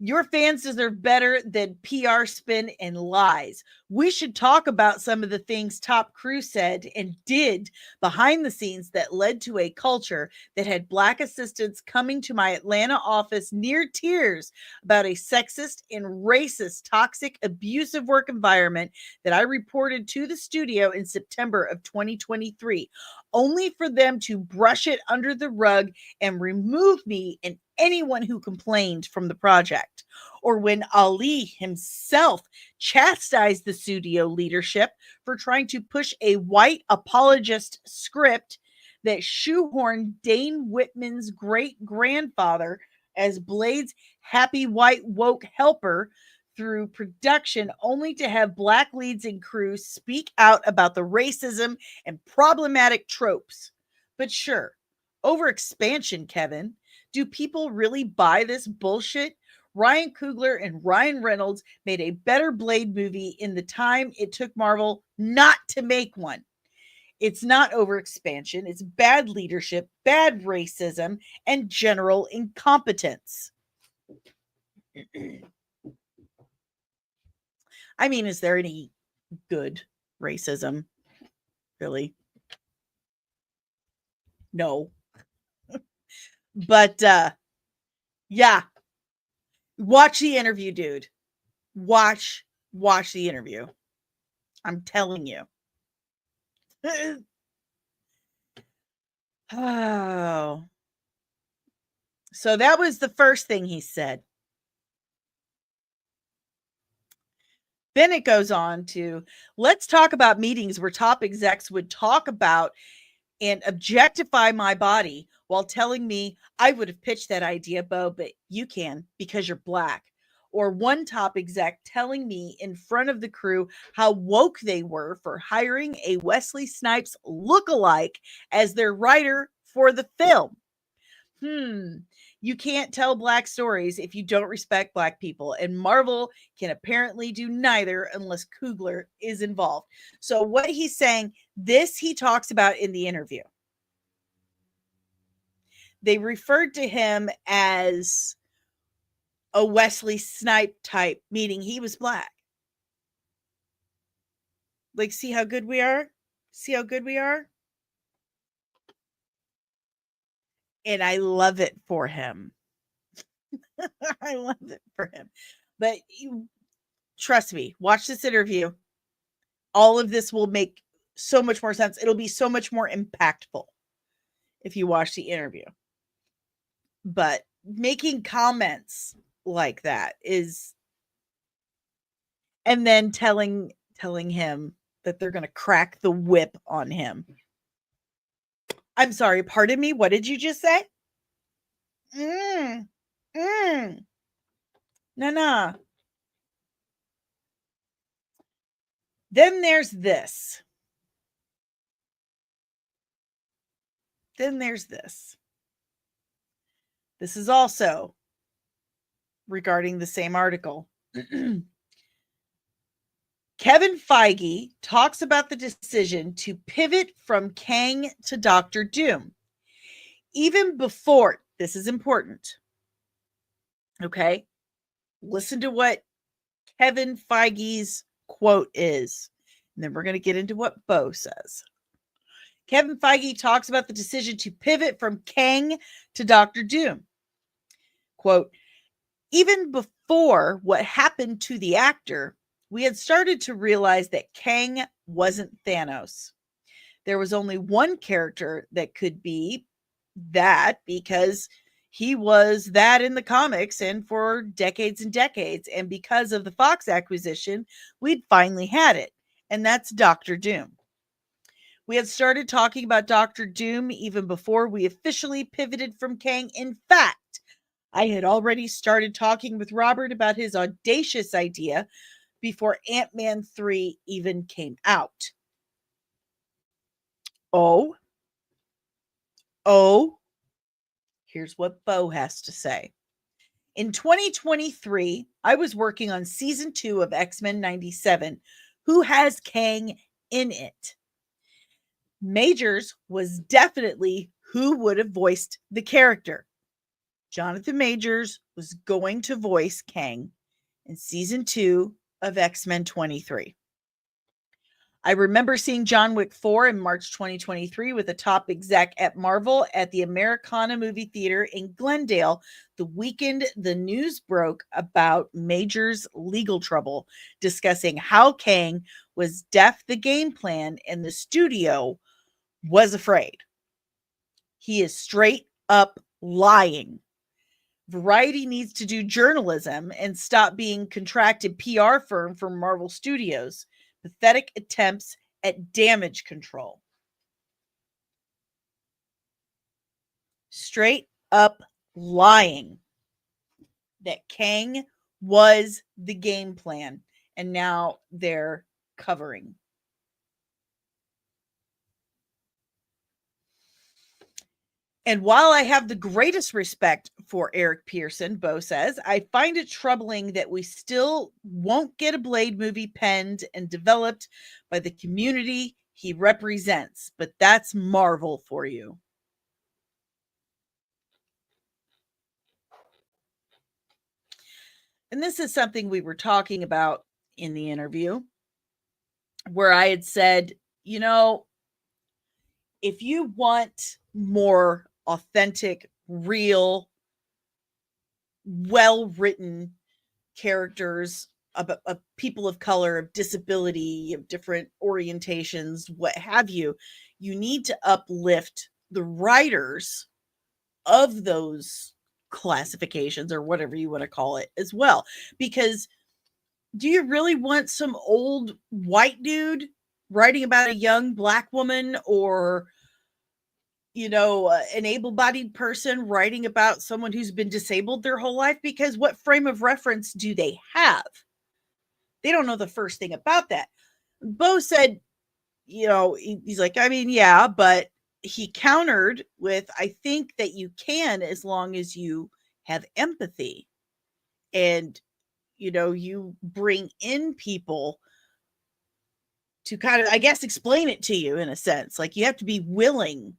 Your fans deserve better than PR spin and lies. We should talk about some of the things top crew said and did behind the scenes that led to a culture that had Black assistants coming to my Atlanta office near tears about a sexist and racist, toxic, abusive work environment that I reported to the studio in September of 2023, only for them to brush it under the rug and remove me and anyone who complained from the project. Or when Ali himself chastised the studio leadership for trying to push a white apologist script that shoehorned Dane Whitman's great-grandfather as Blade's happy white woke helper through production, only to have Black leads and crew speak out about the racism and problematic tropes. But sure, overexpansion, Kevin. Do people really buy this bullshit? Ryan Coogler and Ryan Reynolds made a better Blade movie in the time it took Marvel not to make one. It's not overexpansion. It's bad leadership, bad racism, and general incompetence. I mean, is there any good racism? Really? No. But yeah, watch the interview, dude. Watch the interview. I'm telling you. Oh. So that was the first thing he said. Then it goes on to, let's talk about meetings where top execs would talk about and objectify my body while telling me I would have pitched that idea, Beau, but you can because you're Black. Or one top exec telling me in front of the crew how woke they were for hiring a Wesley Snipes lookalike as their writer for the film. You can't tell Black stories if you don't respect Black people, and Marvel can apparently do neither unless Coogler is involved. So what he's saying, this he talks about in the interview. They referred to him as a Wesley Snipe type, meaning he was Black. Like, see how good we are? See how good we are? And I love it for him. I love it for him. But trust me, watch this interview. All of this will make so much more sense. It'll be so much more impactful if you watch the interview. But making comments like that is, and then telling him that they're going to crack the whip on him. I'm sorry, pardon me. What did you just say? No. Then there's this. This is also regarding the same article. Kevin Feige talks about the decision to pivot from Kang to Doctor Doom. Even before, this is important. Okay? Listen to what Kevin Feige's quote is. And then we're going to get into what Bo says. Kevin Feige talks about the decision to pivot from Kang to Doctor Doom. Quote, even before what happened to the actor, we had started to realize that Kang wasn't Thanos. There was only one character that could be that because he was that in the comics and for decades and decades. And because of the Fox acquisition, we'd finally had it. And that's Doctor Doom. We had started talking about Doctor Doom even before we officially pivoted from Kang. In fact, I had already started talking with Robert about his audacious idea before Ant-Man 3 even came out. Oh, here's what Bo has to say. In 2023, I was working on season 2 of X-Men 97, who has Kang in it. Majors was definitely who would have voiced the character. Jonathan Majors was going to voice Kang in season 2 of X-Men 23. I remember seeing John Wick 4 in March 2023 with a top exec at Marvel at the Americana Movie Theater in Glendale. The weekend the news broke about Major's legal trouble, discussing how Kang was deaf the game plan and the studio was afraid. He is straight up lying. Variety needs to do journalism and stop being contracted PR firm for Marvel Studios. Pathetic attempts at damage control. Straight up lying that Kang was the game plan, and now they're covering. And while I have the greatest respect for Eric Pearson, Bo says, I find it troubling that we still won't get a Blade movie penned and developed by the community he represents. But that's Marvel for you. And this is something we were talking about in the interview, where I had said, you know, if you want more authentic, real, well-written characters of people of color, of disability, of different orientations, what have you, you need to uplift the writers of those classifications or whatever you want to call it as well. Because do you really want some old white dude writing about a young black woman, or an able-bodied person writing about someone who's been disabled their whole life? Because what frame of reference do they have? They don't know the first thing about that. Bo said, he's like, I mean, yeah, but he countered with, I think that you can, as long as you have empathy and, you bring in people to kind of, I guess, explain it to you in a sense. Like, you have to be willing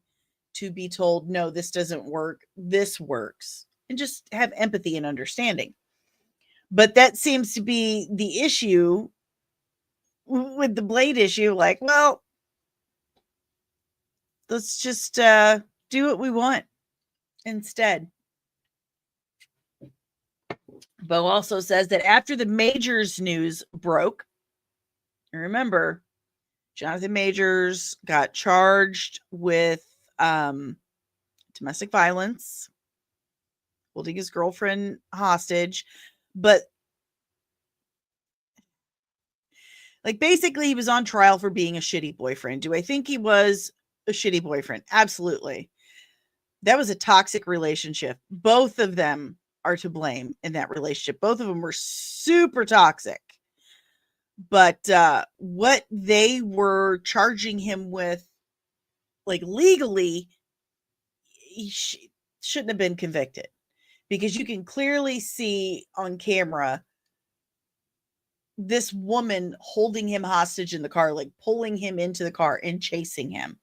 to be told, no, this doesn't work, this works, and just have empathy and understanding. But that seems to be the issue with the Blade issue. Like, well, let's just do what we want. instead. Beau also says that after the Majors news broke, remember, Jonathan Majors got charged with domestic violence, holding his girlfriend hostage, but like basically he was on trial for being a shitty boyfriend. Do I think he was a shitty boyfriend? Absolutely. That was a toxic relationship. Both of them are to blame in that relationship. Both of them were super toxic. But what they were charging him with, like legally, he shouldn't have been convicted, because you can clearly see on camera this woman holding him hostage in the car, like pulling him into the car and chasing him.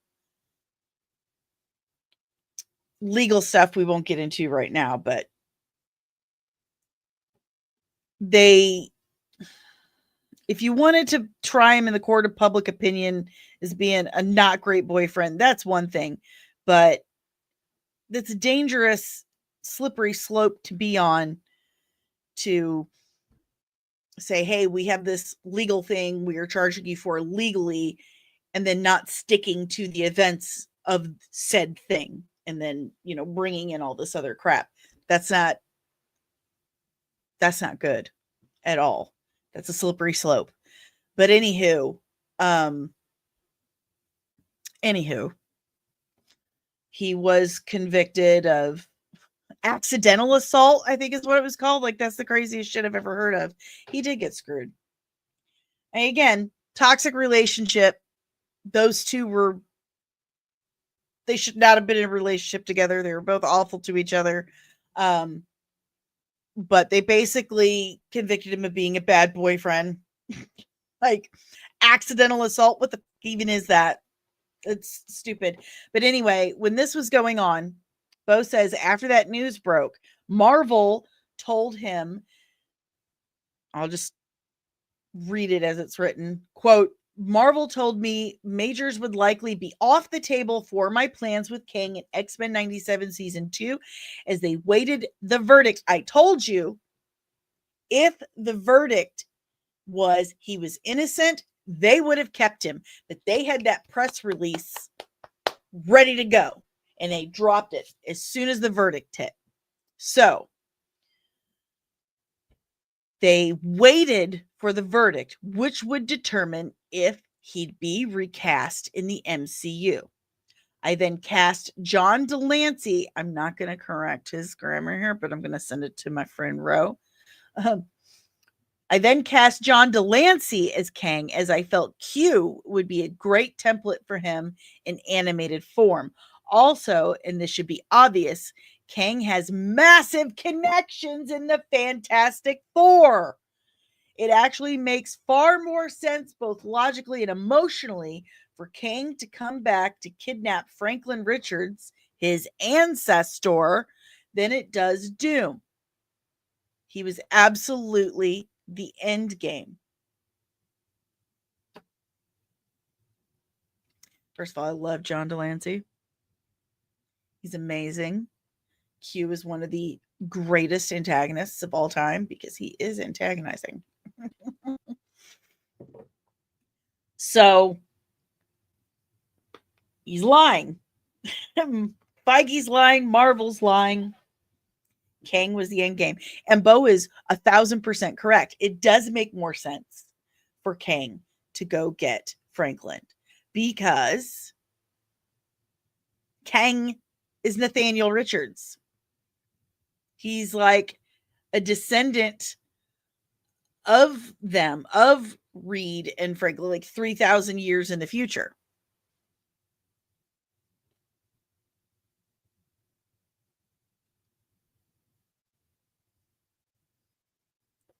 Legal stuff we won't get into right now, but if you wanted to try him in the court of public opinion as being a not great boyfriend, that's one thing, but that's a dangerous, slippery slope to be on, to say, hey, we have this legal thing we are charging you for legally, and then not sticking to the events of said thing, and then, bringing in all this other crap. That's not good at all. That's a slippery slope. But anywho, he was convicted of accidental assault, I think is what it was called. Like, that's the craziest shit I've ever heard of. He did get screwed. And again, toxic relationship. Those two they should not have been in a relationship together. They were both awful to each other. But they basically convicted him of being a bad boyfriend. Like, accidental assault. What the even is that? It's stupid. But anyway, when this was going on, Beau says after that news broke, Marvel told him, I'll just read it as it's written, quote, Marvel told me Majors would likely be off the table for my plans with Kang in X-Men 97 Season 2 as they waited the verdict. I told you, if the verdict was he was innocent, they would have kept him. But they had that press release ready to go, and they dropped it as soon as the verdict hit. So they waited for the verdict, which would determine if he'd be recast in the MCU. I then cast John Delancey. I'm not going to correct his grammar here, but I'm going to send it to my friend Ro. I then cast John Delancey as Kang, as I felt Q would be a great template for him in animated form. Also, and this should be obvious, Kang has massive connections in the Fantastic Four. It actually makes far more sense, both logically and emotionally, for Kang to come back to kidnap Franklin Richards, his ancestor, than it does Doom. He was absolutely the end game. First of all, I love John Delancey. He's amazing. Q is one of the greatest antagonists of all time because he is antagonizing. So he's lying. Feige's lying. Marvel's lying. Kang was the end game. And Beau is 1,000% correct. It does make more sense for Kang to go get Franklin because Kang is Nathaniel Richards. He's like a descendant of them, of Reed and Franklin, like 3,000 years in the future.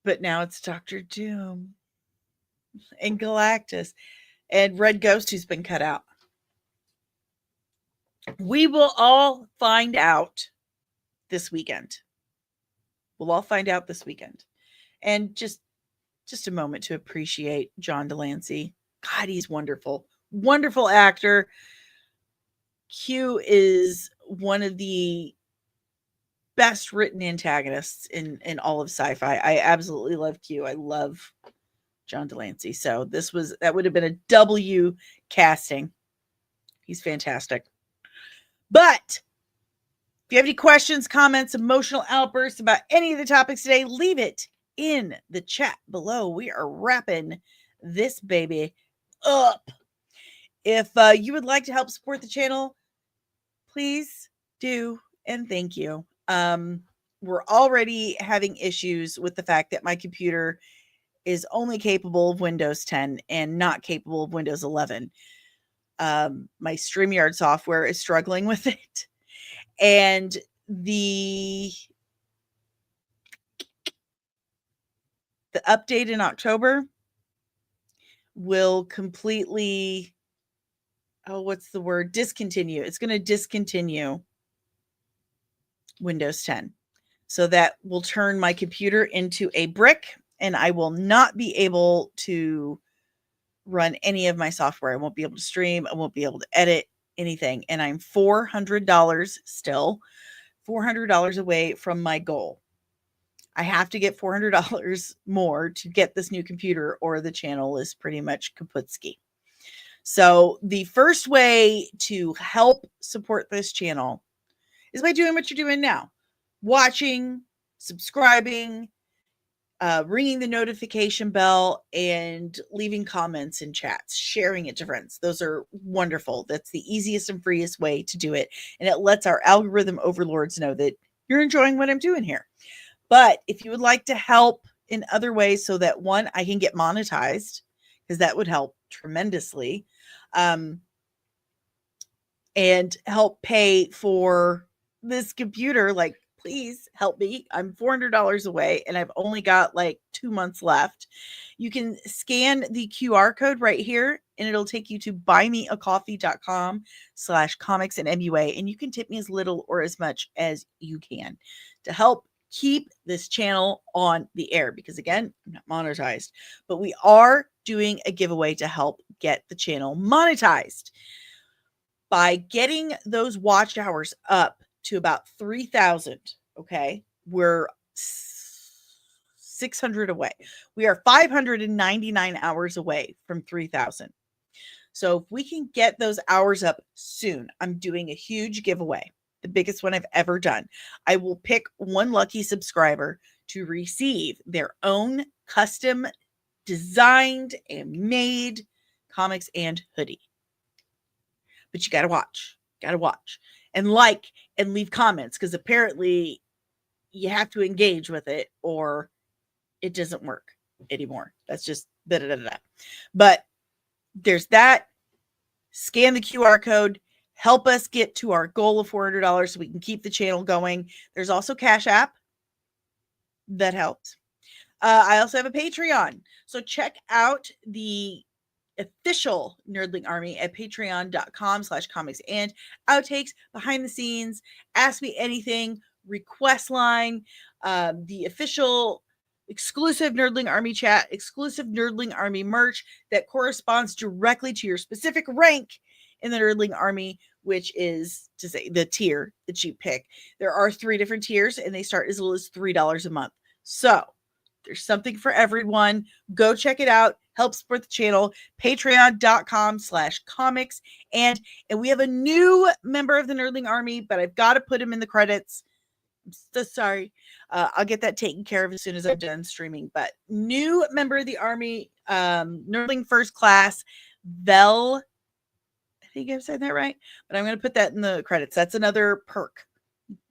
But now it's Dr. Doom and Galactus and Red Ghost, who's been cut out. We will all find out this weekend. We'll all find out this weekend. And just a moment to appreciate John Delancey. God, he's wonderful. Wonderful actor. Q is one of the best written antagonists in all of sci-fi. I absolutely love Q. I love John Delancey. So that would have been a W casting. He's fantastic. But if you have any questions, comments, emotional outbursts about any of the topics today, leave it in the chat below. We are wrapping this baby up. If you would like to help support the channel, please do, and thank you. We're already having issues with the fact that my computer is only capable of Windows 10 and not capable of Windows 11. My StreamYard software is struggling with it. And the update in October will completely, discontinue. It's going to discontinue Windows 10. So that will turn my computer into a brick, and I will not be able to run any of my software. I won't be able to stream. I won't be able to edit anything. And I'm $400 still, $400 away from my goal. I have to get $400 more to get this new computer, or the channel is pretty much kaputski. So the first way to help support this channel is by doing what you're doing now. Watching, subscribing, ringing the notification bell, and leaving comments in chats, sharing it to friends. Those are wonderful. That's the easiest and freest way to do it. And it lets our algorithm overlords know that you're enjoying what I'm doing here. But if you would like to help in other ways so that, one, I can get monetized, because that would help tremendously, and help pay for this computer, like, please help me. I'm $400 away and I've only got like 2 months left. You can scan the QR code right here and it'll take you to buymeacoffee.com/comics and MUA. And you can tip me as little or as much as you can to help keep this channel on the air, because again, I'm not monetized, but we are doing a giveaway to help get the channel monetized. By getting those watch hours up to about 3,000, okay, we're 600 away. We are 599 hours away from 3,000. So if we can get those hours up soon, I'm doing a huge giveaway, the biggest one I've ever done. I will pick one lucky subscriber to receive their own custom designed and made comics and hoodie. But you got to watch and like and leave comments, because apparently you have to engage with it or it doesn't work anymore. That's just da-da-da-da. But there's that. Scan the QR code. Help us get to our goal of $400 so we can keep the channel going. There's also Cash App. That helps. I also have a Patreon. So check out the official Nerdling Army at patreon.com/comics and outtakes, behind the scenes, ask me anything, request line, the official exclusive Nerdling Army chat, exclusive Nerdling Army merch that corresponds directly to your specific rank in the Nerdling Army, which is to say the tier that you pick. There are 3 different tiers and they start as little as $3 a month. So there's something for everyone. Go check it out. Help support the channel. Patreon.com/comics. And we have a new member of the Nerdling Army, but I've got to put him in the credits. I'm so sorry. I'll get that taken care of as soon as I'm done streaming. But new member of the Army, Nerdling First Class, Vel. I think I've said that right, but I'm going to put that in the credits. That's another perk.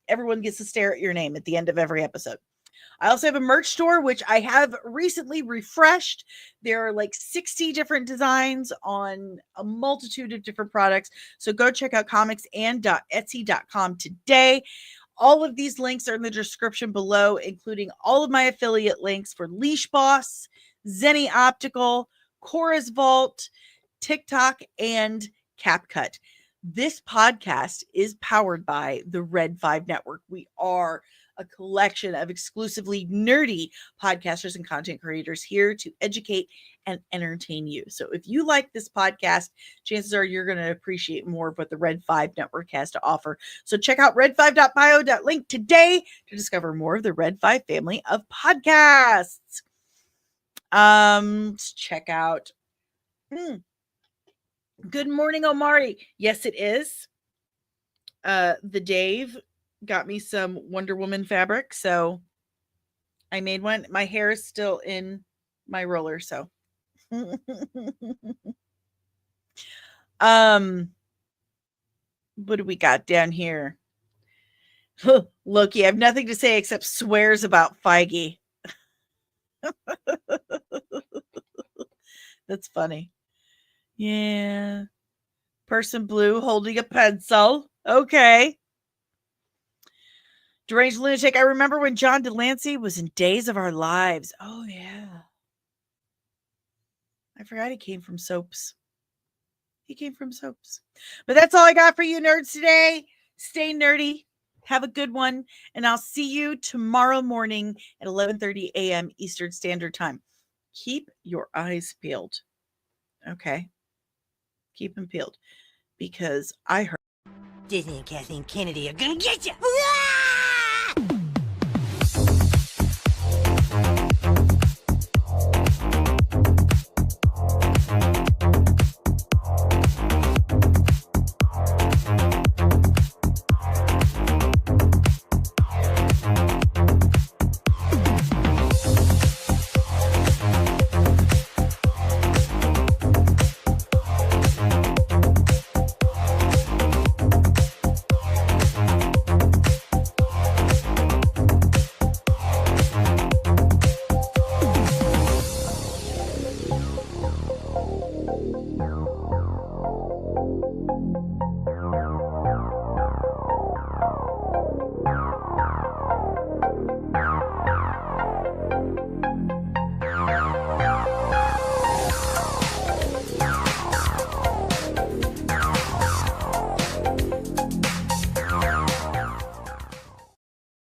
Everyone gets to stare at your name at the end of every episode. I also have a merch store, which I have recently refreshed. There are like 60 different designs on a multitude of different products. So go check out comicsand.etsy.com today. All of these links are in the description below, including all of my affiliate links for Leash Boss, Zenny Optical, Cora's Vault, TikTok, and CapCut. This podcast is powered by the Red 5 Network. We are a collection of exclusively nerdy podcasters and content creators here to educate and entertain you. So if you like this podcast, chances are you're going to appreciate more of what the Red 5 Network has to offer. So check out red5.bio.link today to discover more of the Red 5 family of podcasts. Check out Good Morning Omari. Yes, it is. The Dave got me some Wonder Woman fabric, so I made one. My hair is still in my roller, so what do we got down here? Loki, I have nothing to say except swears about Feige. That's funny. Yeah. Person blue holding a pencil. Okay. Deranged Lunatic, I remember when John Delancey was in Days of Our Lives. Oh, yeah. I forgot he came from soaps. He came from soaps. But that's all I got for you nerds today. Stay nerdy. Have a good one. And I'll see you tomorrow morning at 11:30 a.m. Eastern Standard Time. Keep your eyes peeled. Okay? Keep them peeled. Because I heard Disney and Kathleen Kennedy are gonna get you! No.